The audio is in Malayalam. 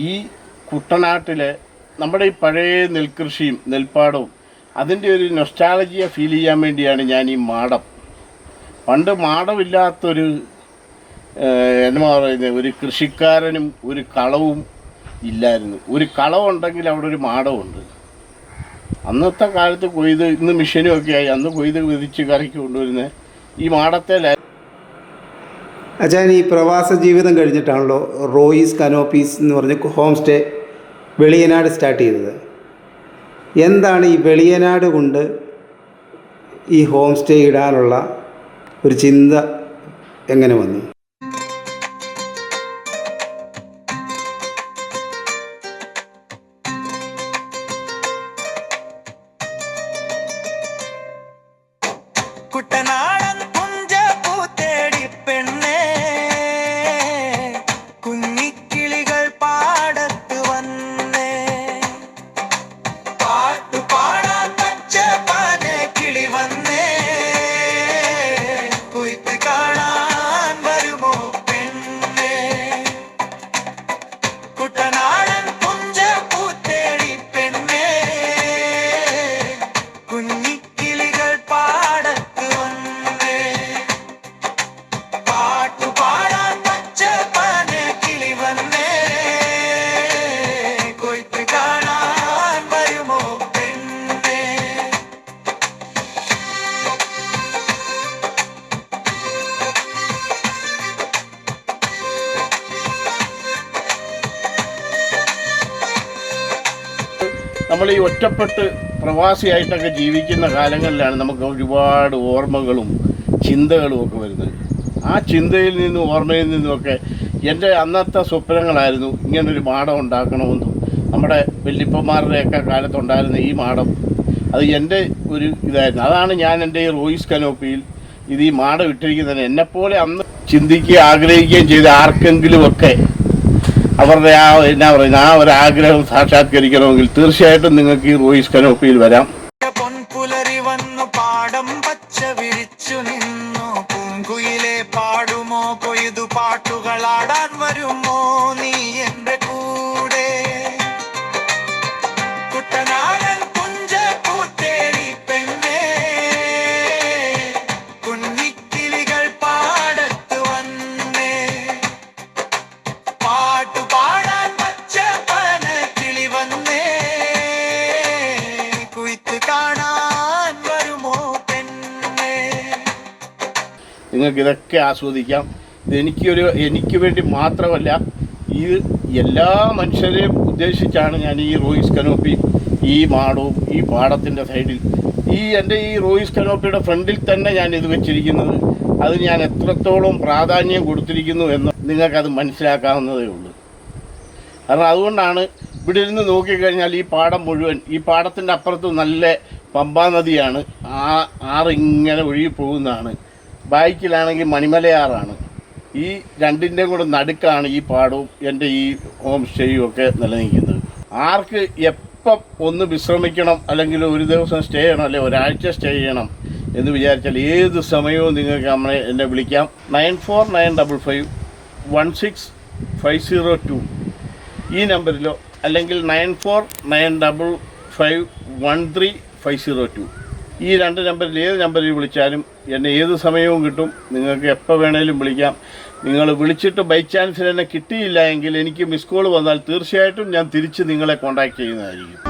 ഈ കുട്ടനാട്ടിലെ നമ്മുടെ ഈ പഴയ നെൽകൃഷിയും നെൽപ്പാടവും അതിൻ്റെ ഒരു നൊസ്റ്റാളജിയെ ഫീൽ ചെയ്യാൻ വേണ്ടിയാണ് ഞാൻ ഈ മാടം. പണ്ട് മാടമില്ലാത്തൊരു എന്നാ പറയുന്നത്, ഒരു കൃഷിക്കാരനും ഒരു കളവും ഇല്ലായിരുന്നു. ഒരു കളവുണ്ടെങ്കിൽ അവിടെ ഒരു മാടമുണ്ട്. അന്നത്തെ കാലത്ത് കൊയ്ത്, ഇന്ന് മെഷീനും ഒക്കെ ആയി, അന്ന് കൊയ്ത് വിധിച്ച് കറിക്ക് കൊണ്ടുവരുന്ന ഈ മാടത്തെ. അച്ഛൻ ഈ പ്രവാസ ജീവിതം കഴിഞ്ഞിട്ടാണല്ലോ റോയിസ് കനോപ്പീസ് എന്ന് പറഞ്ഞ് ഹോം സ്റ്റേ വെളിയനാട് സ്റ്റാർട്ട് ചെയ്തത്. എന്താണ് ഈ വെളിയനാട് കൊണ്ട് ഈ ഹോം സ്റ്റേ ഇടാനുള്ള ഒരു ചിന്ത എങ്ങനെ വന്നു? കുട്ടനാടൻ പുഞ്ച പൂത്തേടി പെണ്ണേ, കുഞ്ഞിക്കിളികൾ പാടത്ത് വന്നേ, പാട്ടു പാടാൻ പച്ച പാന കിളി വന്നേ, കൊയ്ത്ത് കാണാൻ വരുമോ പെണ്ണേ. കുട്ടനാടൻ പുഞ്ച പൂത്തേടി പെണ്ണേ, കുഞ്ഞിക്കിളികൾ പാടത്ത് വന്നേ, പാട്ടു പാടാൻ പച്ച പാന കിളി വന്നേ, കൊയ്ത്ത് കാണാൻ വരുമോ പെണ്ണേ. നമ്മൾ ഈ ഒറ്റപ്പെട്ട് പ്രവാസിയായിട്ടൊക്കെ ജീവിക്കുന്ന കാലങ്ങളിലാണ് നമുക്ക് ഒരുപാട് ഓർമ്മകളും ചിന്തകളും ഒക്കെ വരുന്നത്. ആ ചിന്തയിൽ നിന്നും ഓർമ്മയിൽ നിന്നുമൊക്കെ എൻ്റെ അന്നത്തെ സ്വപ്നങ്ങളായിരുന്നു ഇങ്ങനൊരു മാടം ഉണ്ടാക്കണമെന്നും. നമ്മുടെ വല്യപ്പന്മാരുടെയൊക്കെ കാലത്തുണ്ടായിരുന്ന ഈ മാടം, അത് എൻ്റെ ഒരു ഇതായിരുന്നു. അതാണ് ഞാൻ എൻ്റെ ഈ റോയിസ് കനോപ്പിയിൽ ഈ മാടം ഇട്ടിരിക്കുന്നത്. എന്നെപ്പോലെ അന്ന് ചിന്തിക്കുകയും ആഗ്രഹിക്കുകയും ചെയ്ത ആർക്കെങ്കിലുമൊക്കെ അവരുടെ എന്നാ പറയുന്നത്, ആ ഒരു ആഗ്രഹം സാക്ഷാത്കരിക്കണമെങ്കിൽ തീർച്ചയായിട്ടും നിങ്ങൾക്ക് ഈ റോയിസ് കനോപ്പിയിൽ വരാം. പൊൻപുലരി വന്നു പാടം പച്ച വിരിച്ചു നിന്നു, പൂങ്കുയിലെ പാടുമോ കൊയ്തു പാട്ടുകളാടാൻ വരുമോ നീ എന്റെ കൂടെ. കുട്ടനാടൻ പുഞ്ച പൂത്തേടി പെണ്ണേ, കുഞ്ഞിക്കിളികൾ പാടത്ത് വന്നേ, പാട്ടു പാടാൻ പച്ച പന കിളി വന്നേ, കൊയ്ത്ത് കാണാൻ വരുമോ പെണ്ണേ. നിങ്ങൾക്ക് ഇതൊക്കെ ആസ്വദിക്കാം. എനിക്ക് വേണ്ടി മാത്രമല്ല, ഇത് എല്ലാ മനുഷ്യരെയും ഉദ്ദേശിച്ചാണ് ഞാൻ ഈ റോയിസ് കനോപ്പി, ഈ മാടവും ഈ പാടത്തിൻ്റെ സൈഡിൽ, എൻ്റെ ഈ റോയിസ് കനോപ്പിയുടെ ഫ്രണ്ടിൽ തന്നെ ഞാൻ ഇത് വെച്ചിരിക്കുന്നത്. അത് ഞാൻ എത്രത്തോളം പ്രാധാന്യം കൊടുത്തിരിക്കുന്നു എന്ന് നിങ്ങൾക്കത് മനസ്സിലാക്കാവുന്നതേ ഉള്ളൂ. കാരണം അതുകൊണ്ടാണ് ഇവിടെ ഇരുന്ന് നോക്കിക്കഴിഞ്ഞാൽ ഈ പാടം മുഴുവൻ, ഈ പാടത്തിൻ്റെ അപ്പുറത്ത് നല്ല പമ്പാ നദിയാണ്, ആറിങ്ങനെ ഒഴുകി പോകുന്നതാണ്. ബാക്കിലാണെങ്കിൽ മണിമലയാറാണ്. ഈ രണ്ടിൻ്റെയും കൂടെ നടുക്കാണ് ഈ പാടവും എൻ്റെ ഈ ഹോം സ്റ്റേയും ഒക്കെ നിലനിൽക്കുന്നത്. ആർക്ക് എപ്പം ഒന്ന് വിശ്രമിക്കണം, അല്ലെങ്കിൽ ഒരു ദിവസം സ്റ്റേ ചെയ്യണം, അല്ലെങ്കിൽ ഒരാഴ്ച സ്റ്റേ ചെയ്യണം എന്ന് വിചാരിച്ചാൽ ഏത് സമയവും നിങ്ങൾക്ക് എന്നെ വിളിക്കാം. 9495516502 ഈ നമ്പറിലോ, അല്ലെങ്കിൽ 9495513502 ഈ രണ്ട് നമ്പറിൽ ഏത് നമ്പറിൽ വിളിച്ചാലും എന്നെ ഏത് സമയവും കിട്ടും. നിങ്ങൾക്ക് എപ്പോൾ വേണേലും വിളിക്കാം. നിങ്ങൾ വിളിച്ചിട്ട് ബൈ ചാൻസിൽ എന്നെ കിട്ടിയില്ല എങ്കിൽ എനിക്ക് മിസ് കോൾ വന്നാൽ തീർച്ചയായിട്ടും ഞാൻ തിരിച്ച് നിങ്ങളെ കോൺടാക്റ്റ് ചെയ്യുന്നതായിരിക്കും.